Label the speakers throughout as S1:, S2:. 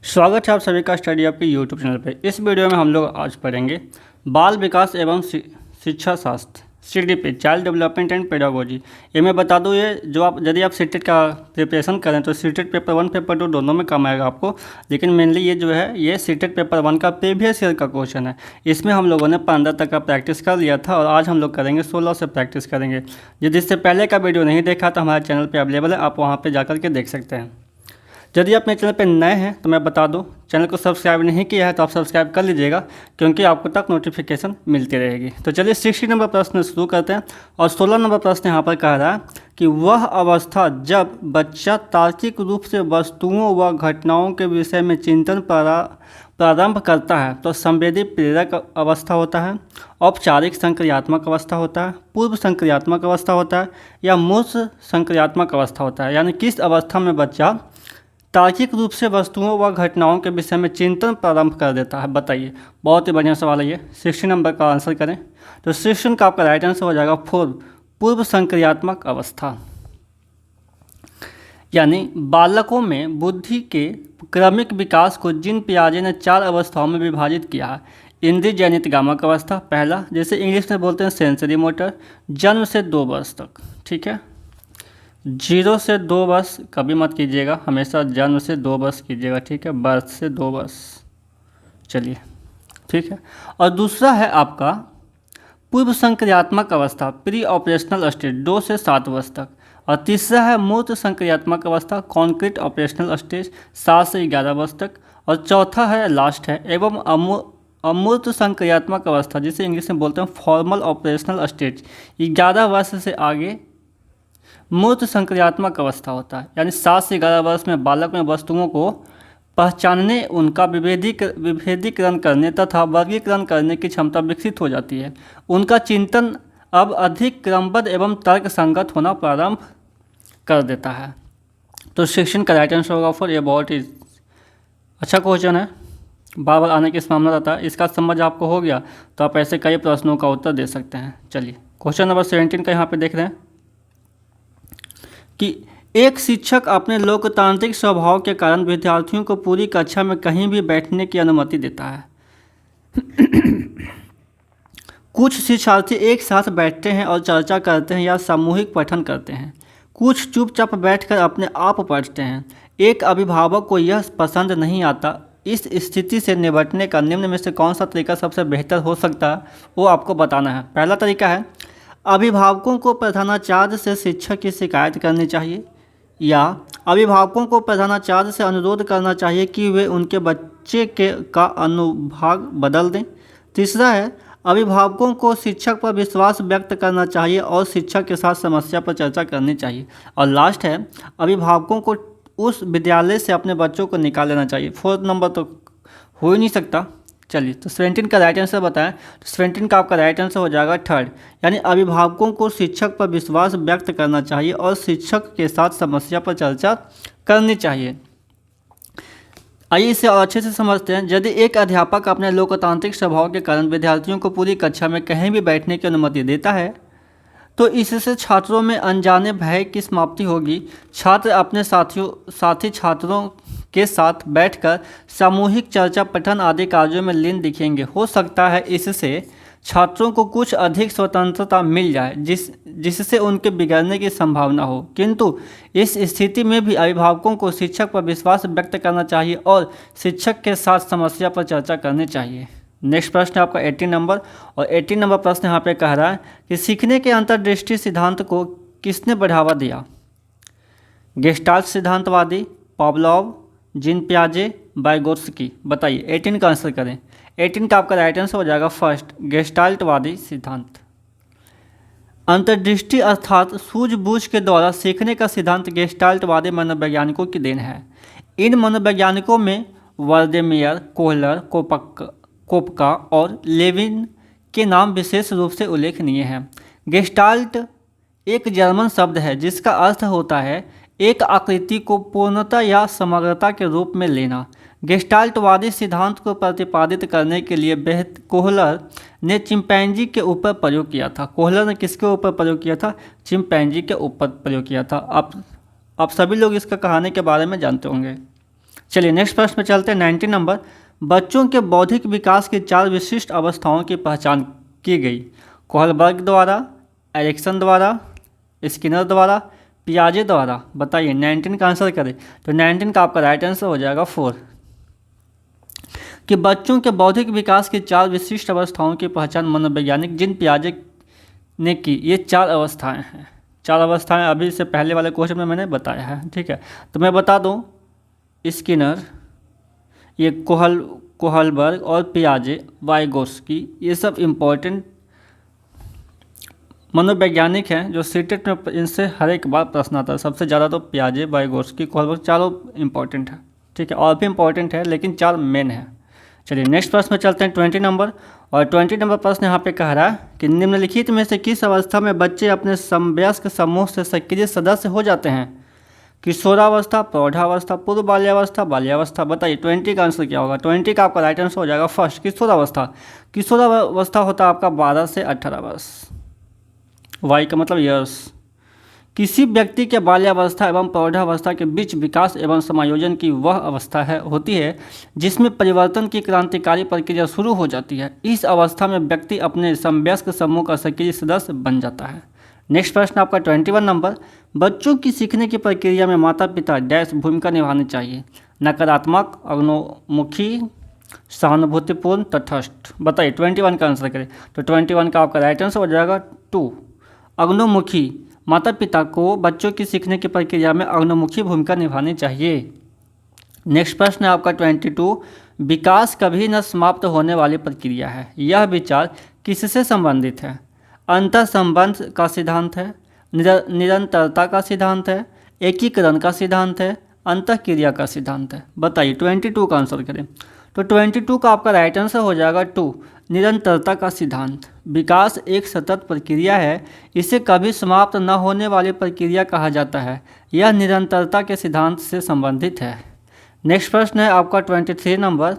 S1: स्वागत है आप सभी का स्टडी आपके यूट्यूब चैनल पे। इस वीडियो में हम लोग आज पढ़ेंगे बाल विकास एवं शिक्षा शास्त्र CDP child development and pedagogy. ये मैं बता दूँ, ये जो आप यदि आप सीटेट का प्रिपरेशन करें तो सीटेट पेपर 1 पेपर 2 दोनों में काम आएगा आपको, लेकिन मेनली ये जो है ये सीटेट पेपर 1 का प्रीवियस ईयर का क्वेश्चन है। इसमें हम लोगों ने 15 तक का प्रैक्टिस कर लिया था और आज हम लोग करेंगे 16 से प्रैक्टिस करेंगे। यदि इससे पहले का वीडियो नहीं देखा तो हमारे चैनल पर अवेलेबल है, आप वहाँ पर जा के देख सकते हैं। यदि आप मेरे चैनल पर नए हैं तो मैं बता दूं, चैनल को सब्सक्राइब नहीं किया है तो आप सब्सक्राइब कर लीजिएगा, क्योंकि आपको तक नोटिफिकेशन मिलती रहेगी। तो चलिए 60 नंबर प्रश्न शुरू करते हैं। और 16 नंबर प्रश्न यहाँ पर कह रहा है कि वह अवस्था जब बच्चा तार्किक रूप से वस्तुओं व घटनाओं के विषय में चिंतन प्रारंभ करता है तो संवेदी प्रेरक अवस्था होता है, औपचारिक संक्रियात्मक अवस्था होता है, पूर्व संक्रियात्मक अवस्था होता है या मूर्त संक्रियात्मक अवस्था होता है। यानी किस अवस्था में बच्चा तार्किक रूप से वस्तुओं व घटनाओं के विषय में चिंतन प्रारंभ कर देता है, बताइए। बहुत ही बढ़िया सवाल है ये। 60 नंबर का आंसर करें तो 60 का आपका राइट आंसर हो जाएगा 4, पूर्व संक्रियात्मक अवस्था। यानी बालकों में बुद्धि के क्रमिक विकास को जीन पियाजे ने 4 अवस्थाओं में विभाजित किया है। इंद्रिय जनित गामक अवस्था पहला, जैसे इंग्लिश में बोलते हैं सेंसरी मोटर, जन्म से 2 वर्ष तक, ठीक है। 0 से 2 वर्ष कभी मत कीजिएगा, हमेशा जन्म से 2 वर्ष कीजिएगा, ठीक है, बर्थ से 2 वर्ष, चलिए, ठीक है। और दूसरा है आपका पूर्व संक्रियात्मक अवस्था, प्री ऑपरेशनल स्टेज, 2 से 7 वर्ष तक। और तीसरा है मूर्त संक्रियात्मक अवस्था, कॉन्क्रीट ऑपरेशनल स्टेज, 7 से 11 वर्ष तक। और चौथा है लास्ट है एवं अमूर्त संक्रियात्मक अवस्था, जिसे इंग्लिश में बोलते हैं फॉर्मल ऑपरेशनल स्टेज, 11 वर्ष से आगे मूर्त संक्रियात्मक अवस्था होता है। यानी 7 से 11 वर्ष में बालक में वस्तुओं को पहचानने, उनका विभेदीकरण करने तथा वर्गीकरण करने की क्षमता विकसित हो जाती है। उनका चिंतन अब अधिक क्रमबद्ध एवं तर्क संगत होना प्रारंभ कर देता है। तो सेक्शन का राइट आंसर होगा फॉर। ये बहुत ही अच्छा क्वेश्चन है, बार बार आने की संभावना रहता है। इसका समझ आपको हो गया तो आप ऐसे कई प्रश्नों का उत्तर दे सकते हैं। चलिए क्वेश्चन नंबर 17 का यहाँ पे देख रहे हैं कि एक शिक्षक अपने लोकतांत्रिक स्वभाव के कारण विद्यार्थियों को पूरी कक्षा में कहीं भी बैठने की अनुमति देता है। कुछ शिक्षार्थी एक साथ बैठते हैं और चर्चा करते हैं या सामूहिक पठन करते हैं, कुछ चुपचाप बैठकर अपने आप पढ़ते हैं। एक अभिभावक को यह पसंद नहीं आता। इस स्थिति से निपटने का निम्न में से कौन सा तरीका सबसे बेहतर हो सकता है, वो आपको बताना है। पहला तरीका है अभिभावकों को प्रधानाचार्य से शिक्षक की शिकायत करनी चाहिए, या अभिभावकों को प्रधानाचार्य से अनुरोध करना चाहिए कि वे उनके बच्चे का अनुभाग बदल दें। तीसरा है अभिभावकों को शिक्षक पर विश्वास व्यक्त करना चाहिए और शिक्षक के साथ समस्या पर चर्चा करनी चाहिए। और लास्ट है अभिभावकों को उस विद्यालय से अपने बच्चों को निकाल लेना चाहिए। 4th नंबर तो हो ही नहीं सकता। चलिए तो 17 का राइट आंसर बताएं। तो 17 का आपका राइट आंसर हो जाएगा 3rd, यानी अभिभावकों को शिक्षक पर विश्वास व्यक्त करना चाहिए और शिक्षक के साथ समस्या पर चर्चा करनी चाहिए। आइए इसे और अच्छे से समझते हैं। यदि एक अध्यापक अपने लोकतांत्रिक स्वभाव के कारण विद्यार्थियों को पूरी कक्षा में कहीं भी बैठने की अनुमति देता है तो इससे छात्रों में अनजाने भय की समाप्ति होगी। छात्र अपने साथी छात्रों के साथ बैठकर सामूहिक चर्चा, पठन आदि कार्यों में लीन दिखेंगे। हो सकता है इससे छात्रों को कुछ अधिक स्वतंत्रता मिल जाए जिससे उनके बिगड़ने की संभावना हो, किंतु इस स्थिति में भी अभिभावकों को शिक्षक पर विश्वास व्यक्त करना चाहिए और शिक्षक के साथ समस्या पर चर्चा करनी चाहिए। नेक्स्ट प्रश्न है आपका 18 नंबर, और 18 नंबर प्रश्न यहाँ पे कह रहा है कि सीखने के अंतर्दृष्टि सिद्धांत को किसने बढ़ावा दिया? गेस्टाल्ट सिद्धांतवादी, पावलोव, जीन पियाजे, वाइगोत्स्की। बताइए 18 का आंसर करें। 18 का आपका राइट आंसर हो जाएगा 1st, गेस्टाल्टवादी सिद्धांत। अंतर्दृष्टि अर्थात सूझबूझ के द्वारा सीखने का सिद्धांत गेस्टाल्टवादी मनोवैज्ञानिकों की देन है। इन मनोवैज्ञानिकों में वर्देमेयर, कोहलर, कोपका और लेविन के नाम विशेष रूप से उल्लेखनीय हैं। गेस्टाल्ट एक जर्मन शब्द है जिसका अर्थ होता है एक आकृति को पूर्णता या समग्रता के रूप में लेना। गेस्टाल्टवादी सिद्धांत को प्रतिपादित करने के लिए कोहलर ने चिंपैंजी के ऊपर प्रयोग किया था। कोहलर ने किसके ऊपर प्रयोग किया था? चिंपैंजी के ऊपर प्रयोग किया था। आप सभी लोग इसका कहानी के बारे में जानते होंगे। चलिए नेक्स्ट प्रश्न में चलते हैं। 19 नंबर, बच्चों के बौद्धिक विकास की 4 विशिष्ट अवस्थाओं की पहचान की गई। कोहलबर्ग द्वारा, एरिक्सन द्वारा, स्किनर द्वारा, पियाजे द्वारा। बताइए 19 का आंसर करें तो 19 का आपका राइट आंसर हो जाएगा 4। कि बच्चों के बौद्धिक विकास की 4 विशिष्ट अवस्थाओं की पहचान मनोवैज्ञानिक जीन पियाजे ने की। ये 4 अवस्थाएं हैं। 4 अवस्थाएं अभी से पहले वाले क्वेश्चन में मैंने बताया है, ठीक है। तो मैं बता दूं, स्किनर, ये कोहलबर्ग और पियाजे, वाइगोस्की, ये सब इम्पोर्टेंट मनोवैज्ञानिक हैं जो सीटेट में इनसे हर एक बार प्रश्न आता है। सबसे ज़्यादा तो पियाजे, वाइगोस्की, कोहलबर्ग, चारों इंपॉर्टेंट है, ठीक है। और भी इंपॉर्टेंट है लेकिन 4 मेन है। चलिए नेक्स्ट प्रश्न में चलते हैं 20 नंबर। और 20 नंबर प्रश्न यहाँ पे कह रहा है कि निम्नलिखित में से किस अवस्था में बच्चे अपने समवयस्क समूह से सक्रिय सदस्य हो जाते हैं। किशोरावस्था, प्रौढ़ावस्था, पूर्व बाल्यावस्था, बाल्यावस्था। बताइए 20 का आंसर क्या होगा। 20 का आपका राइट आंसर हो जाएगा फर्स्ट, किशोरावस्था। किशोरावस्था होता है आपका 12 से 18 वर्ष। वाई का मतलब यस। किसी व्यक्ति के बाल्यावस्था एवं प्रौढ़ावस्था के बीच विकास एवं समायोजन की वह अवस्था होती है जिसमें परिवर्तन की क्रांतिकारी प्रक्रिया शुरू हो जाती है। इस अवस्था में व्यक्ति अपने समवयस्क समूह का सक्रिय सदस्य बन जाता है। नेक्स्ट प्रश्न आपका 21 नंबर, बच्चों की सीखने की प्रक्रिया में माता पिता डैश भूमिका निभानी चाहिए। नकारात्मक, अग्नोमुखी, सहानुभूतिपूर्ण, तटस्थ। बताइए 21 का आंसर करें तो 21 का आपका राइट आंसर हो जाएगा 2। अग्नोमुखी, माता पिता को बच्चों की सीखने की प्रक्रिया में अग्नमुखी भूमिका निभानी चाहिए। नेक्स्ट प्रश्न है आपका 22, विकास कभी न समाप्त होने वाली प्रक्रिया है। यह विचार किससे संबंधित है। अंतर संबंध का सिद्धांत है, निरंतरता का सिद्धांत है, एकीकरण का सिद्धांत है, अंतःक्रिया का सिद्धांत है। बताइए 22 का आंसर करें तो 22 का आपका राइट आंसर हो जाएगा 2, निरंतरता का सिद्धांत। विकास एक सतत प्रक्रिया है, इसे कभी समाप्त न होने वाली प्रक्रिया कहा जाता है। यह निरंतरता के सिद्धांत से संबंधित है। नेक्स्ट प्रश्न है आपका 23 नंबर,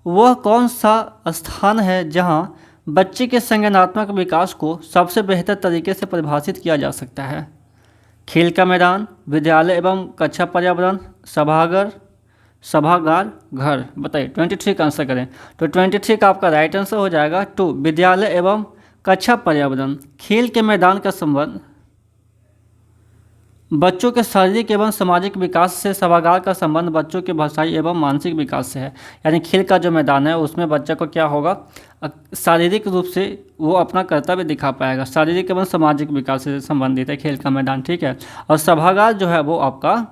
S1: वह कौन सा स्थान है जहां बच्चे के संज्ञानात्मक विकास को सबसे बेहतर तरीके से परिभाषित किया जा सकता है। खेल का मैदान, विद्यालय एवं कक्षा पर्यावरण, सभागार, घर। बताइए 23 का आंसर करें तो 23 का आपका राइट आंसर हो जाएगा 2, विद्यालय एवं कक्षा पर्यावरण। खेल के मैदान का संबंध बच्चों के शारीरिक एवं सामाजिक विकास से, सभागार का संबंध बच्चों के भाषाई एवं मानसिक विकास से है। यानी खेल का जो मैदान है उसमें बच्चे को क्या होगा, शारीरिक रूप से वो अपना कर्तव्य दिखा पाएगा। शारीरिक एवं सामाजिक विकास से संबंधित है खेल का मैदान, ठीक है। और सभागार जो है वो आपका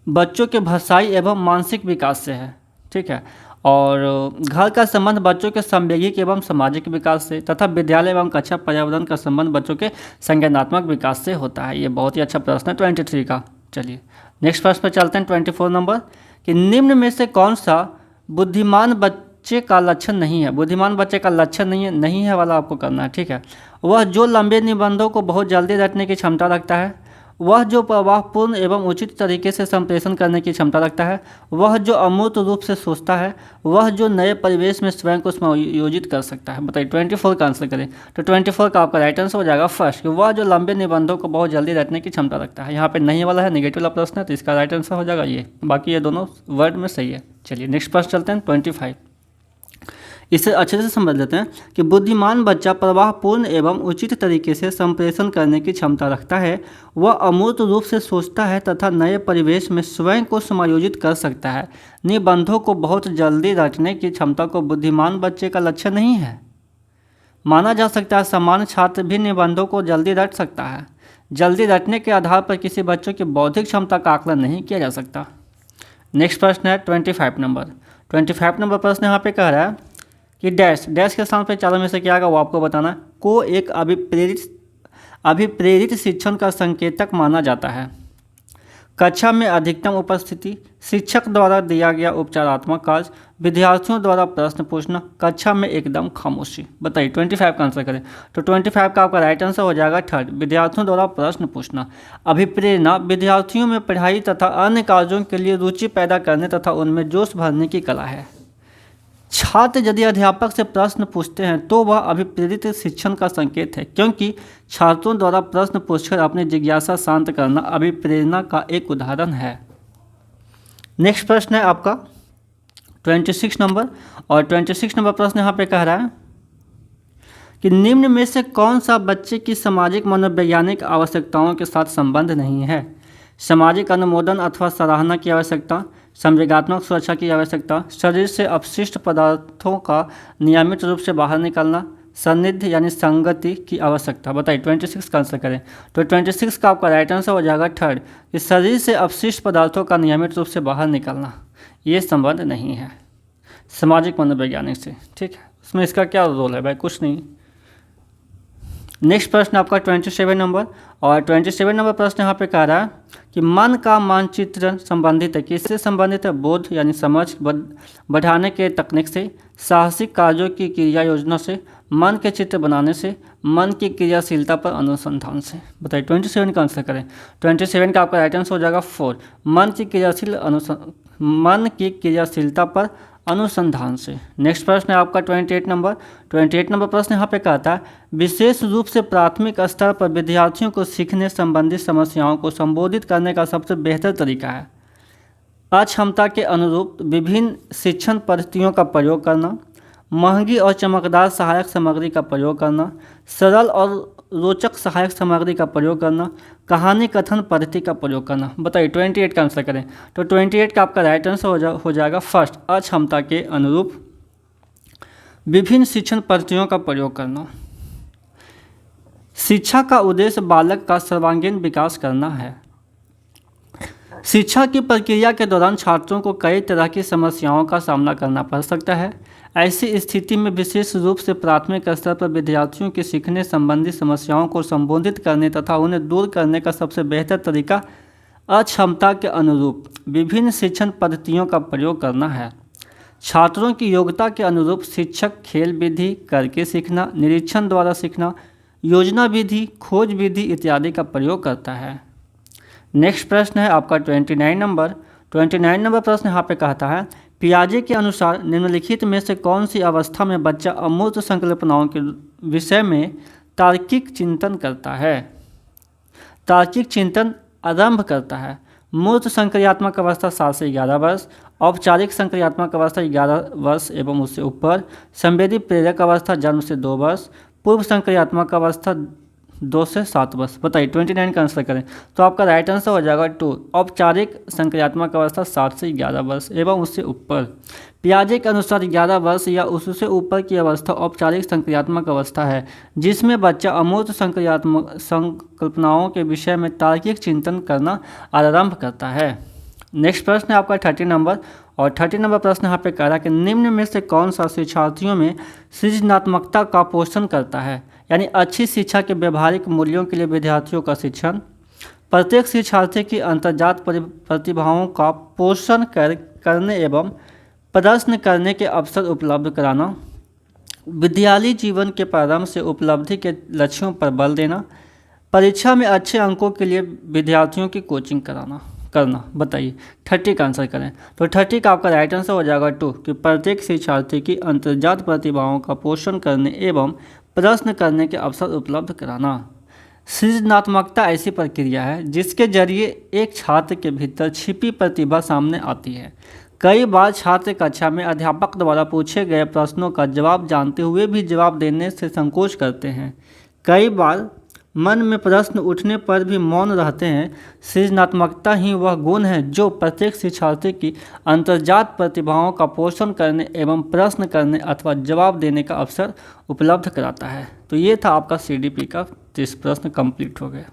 S1: बच्चों के भाषाई एवं मानसिक विकास से है, ठीक है। और घर का संबंध बच्चों के संवैगिक एवं सामाजिक विकास से, तथा विद्यालय एवं कक्षा पर्यावरण का संबंध बच्चों के संज्ञानात्मक विकास से होता है। ये बहुत ही अच्छा प्रश्न है 23 का। चलिए नेक्स्ट प्रश्न पर चलते हैं 24 नंबर, कि निम्न में से कौन सा बुद्धिमान बच्चे का लक्षण नहीं है। बुद्धिमान बच्चे का लक्षण नहीं है वाला आपको करना है, ठीक है। वह जो लंबे निबंधों को बहुत जल्दी रटने की क्षमता रखता है, वह जो प्रवाहपूर्ण एवं उचित तरीके से संप्रेषण करने की क्षमता रखता है, वह जो अमूर्त रूप से सोचता है, वह जो नए परिवेश में स्वयं को समायोजित कर सकता है। बताइए 24 का आंसर करें तो 24 का आपका राइट आंसर हो जाएगा फर्स्ट, कि वह जो लंबे निबंधों को बहुत जल्दी रटने की क्षमता रखता है। यहाँ पे नहीं वाला है, नेगेटिव वाला प्रश्न है, तो इसका राइट आंसर हो जाएगा ये। बाकी ये दोनों वर्ड में सही है। चलिए नेक्स्ट प्रश्न चलते हैं 25। इसे अच्छे से समझ लेते हैं कि बुद्धिमान बच्चा प्रवाहपूर्ण एवं उचित तरीके से संप्रेषण करने की क्षमता रखता है, वह अमूर्त रूप से सोचता है तथा नए परिवेश में स्वयं को समायोजित कर सकता है। निबंधों को बहुत जल्दी रटने की क्षमता को बुद्धिमान बच्चे का लक्षण नहीं है। माना जा सकता है सामान्य छात्र भी निबंधों को जल्दी रट सकता है। जल्दी रटने के आधार पर किसी बच्चों की बौद्धिक क्षमता का आकलन नहीं किया जा सकता। नेक्स्ट प्रश्न है 25 नंबर। 25 नंबर प्रश्न यहाँ पे कह रहा है कि डैश के स्थान पर चारों में से क्या आएगा वो आपको बताना है। को एक अभिप्रेरित शिक्षण का संकेतक माना जाता है। कक्षा में अधिकतम उपस्थिति, शिक्षक द्वारा दिया गया उपचारात्मक कार्य, विद्यार्थियों द्वारा प्रश्न पूछना, कक्षा में एकदम खामोशी। बताइए 25 का आंसर करें तो 25 का आपका राइट आंसर हो जाएगा थर्ड, विद्यार्थियों द्वारा प्रश्न पूछना। अभिप्रेरणा विद्यार्थियों में पढ़ाई तथा अन्य कार्यों के लिए रुचि पैदा करने तथा उनमें जोश भरने की कला है। छात्र यदि अध्यापक से प्रश्न पूछते हैं तो वह अभिप्रेरित शिक्षण का संकेत है, क्योंकि छात्रों द्वारा प्रश्न पूछकर अपनी जिज्ञासा शांत करना अभिप्रेरणा का एक उदाहरण है। नेक्स्ट प्रश्न है आपका 26 नंबर, और 26 नंबर प्रश्न यहाँ पे कह रहा है कि निम्न में से कौन सा बच्चे की सामाजिक मनोवैज्ञानिक आवश्यकताओं के साथ संबंध नहीं है। सामाजिक अनुमोदन अथवा सराहना की आवश्यकता, संवेगात्मक सुरक्षा की आवश्यकता, शरीर से अपशिष्ट पदार्थों का नियमित रूप से बाहर निकलना, सान्निध्य यानी संगति की आवश्यकता। बताइए 26 का आंसर करें। तो 26 का आपका राइट आंसर हो जाएगा थर्ड, कि शरीर से अपशिष्ट पदार्थों का नियमित रूप से बाहर निकलना, ये संबंध नहीं है सामाजिक मनोवैज्ञानिक से। ठीक है, उसमें इसका क्या रोल है भाई, कुछ नहीं। नेक्स्ट प्रश्न आपका 27 नंबर, और 27 नंबर प्रश्न यहाँ पे कह रहा है कि मन का मानचित्रण संबंधित है, किससे संबंधित है। बोध यानी समझ बढ़ाने के तकनीक से, साहसिक कार्यों की क्रिया योजना से, मन के चित्र बनाने से, मन की क्रियाशीलता पर अनुसंधान से। बताइए 27 का आंसर करें। 27 का आपका राइट आंसर हो जाएगा 4, मन की क्रियाशीलता पर अनुसंधान से। नेक्स्ट प्रश्न है आपका 28 नंबर। 28 नंबर प्रश्न यहाँ पे कहता है विशेष रूप से प्राथमिक स्तर पर विद्यार्थियों को सीखने संबंधी समस्याओं को संबोधित करने का सबसे बेहतर तरीका है अक्षमता के अनुरूप विभिन्न शिक्षण पद्धतियों का प्रयोग करना, महंगी और चमकदार सहायक सामग्री का प्रयोग करना, सरल और रोचक सहायक सामग्री का प्रयोग करना, कहानी कथन पद्धति का प्रयोग करना। बताइए 28 का आंसर करें। तो 28 का आपका राइट आंसर हो जाएगा फर्स्ट, अक्षमता के अनुरूप विभिन्न शिक्षण पद्धतियों का प्रयोग करना। शिक्षा का उद्देश्य बालक का सर्वांगीण विकास करना है। शिक्षा की प्रक्रिया के दौरान छात्रों को कई तरह की समस्याओं का सामना करना पड़ सकता है। ऐसी स्थिति में विशेष रूप से प्राथमिक स्तर पर विद्यार्थियों की सीखने संबंधी समस्याओं को संबोधित करने तथा उन्हें दूर करने का सबसे बेहतर तरीका अक्षमता के अनुरूप विभिन्न शिक्षण पद्धतियों का प्रयोग करना है। छात्रों की योग्यता के अनुरूप शिक्षक खेल विधि, करके सीखना, निरीक्षण द्वारा सीखना, योजना विधि, खोज विधि इत्यादि का प्रयोग करता है। नेक्स्ट प्रश्न है आपका 29 नंबर। 29 नंबर प्रश्न यहाँ पे कहता है पियाजे के अनुसार निम्नलिखित में से कौन सी अवस्था में बच्चा अमूर्त संकल्पनाओं के विषय में तार्किक चिंतन करता है। तार्किक चिंतन आरंभ करता है। मूर्त संक्रियात्मक अवस्था 7 से 11 वर्ष, औपचारिक संक्रियात्मक अवस्था 11 वर्ष एवं उससे ऊपर, संवेदी प्रेरक अवस्था जन्म से 2 वर्ष, पूर्व संक्रियात्मक अवस्था 2 से 7 वर्ष। बताइए 29 का आंसर करें। तो आपका राइट आंसर हो जाएगा 2, औपचारिक संक्रियात्मक अवस्था 7 से 11 वर्ष एवं उससे ऊपर। पियाजे के अनुसार 11 वर्ष या उससे ऊपर की अवस्था औपचारिक संक्रियात्मक अवस्था है जिसमें बच्चा अमूर्त संक्रियात्मक संकल्पनाओं के विषय में तार्किक चिंतन करना आरंभ करता है। नेक्स्ट प्रश्न है आपका 30 नंबर, और 30 नंबर प्रश्न यहाँ पे कह रहा है कि निम्न में से कौन सा शिक्षार्थियों में सृजनात्मकता का पोषण करता है, यानी अच्छी शिक्षा के व्यवहारिक मूल्यों के लिए विद्यार्थियों का शिक्षण। प्रत्येक शिक्षार्थी की अंतर्जात प्रतिभाओं का पोषण करने एवं प्रदर्शन करने के अवसर उपलब्ध कराना। विद्यालयी जीवन के प्रारंभ से उपलब्धि के लक्ष्यों पर बल देना। परीक्षा में अच्छे अंकों के लिए विद्यार्थियों की कोचिंग करना। बताइए 30 का आंसर करें। तो 30 का आपका राइट आंसर हो जाएगा 2, कि प्रत्येक शिक्षार्थी की अंतर्जात प्रतिभाओं का पोषण करने एवं प्रश्न करने के अवसर उपलब्ध कराना। सृजनात्मकता ऐसी प्रक्रिया है जिसके जरिए एक छात्र के भीतर छिपी प्रतिभा सामने आती है। कई बार छात्र कक्षा में अध्यापक द्वारा पूछे गए प्रश्नों का जवाब जानते हुए भी जवाब देने से संकोच करते हैं। कई बार मन में प्रश्न उठने पर भी मौन रहते हैं। सृजनात्मकता ही वह गुण है जो प्रत्येक शिक्षार्थी की अंतर्जात प्रतिभाओं का पोषण करने एवं प्रश्न करने अथवा जवाब देने का अवसर उपलब्ध कराता है। तो ये था आपका CDP का 30 प्रश्न कंप्लीट हो गया।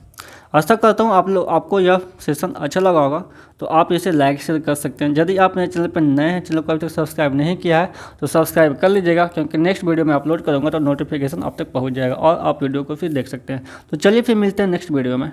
S1: आशा करता हूँ आपको यह सेशन अच्छा लगा होगा। तो आप इसे लाइक शेयर कर सकते हैं। यदि आप मेरे चैनल पर नए हैं, चैनल को अभी तक सब्सक्राइब नहीं किया है तो सब्सक्राइब कर लीजिएगा, क्योंकि नेक्स्ट वीडियो में अपलोड करूँगा तो नोटिफिकेशन आप तक पहुँच जाएगा और आप वीडियो को फिर देख सकते हैं। तो चलिए फिर मिलते हैं नेक्स्ट वीडियो में।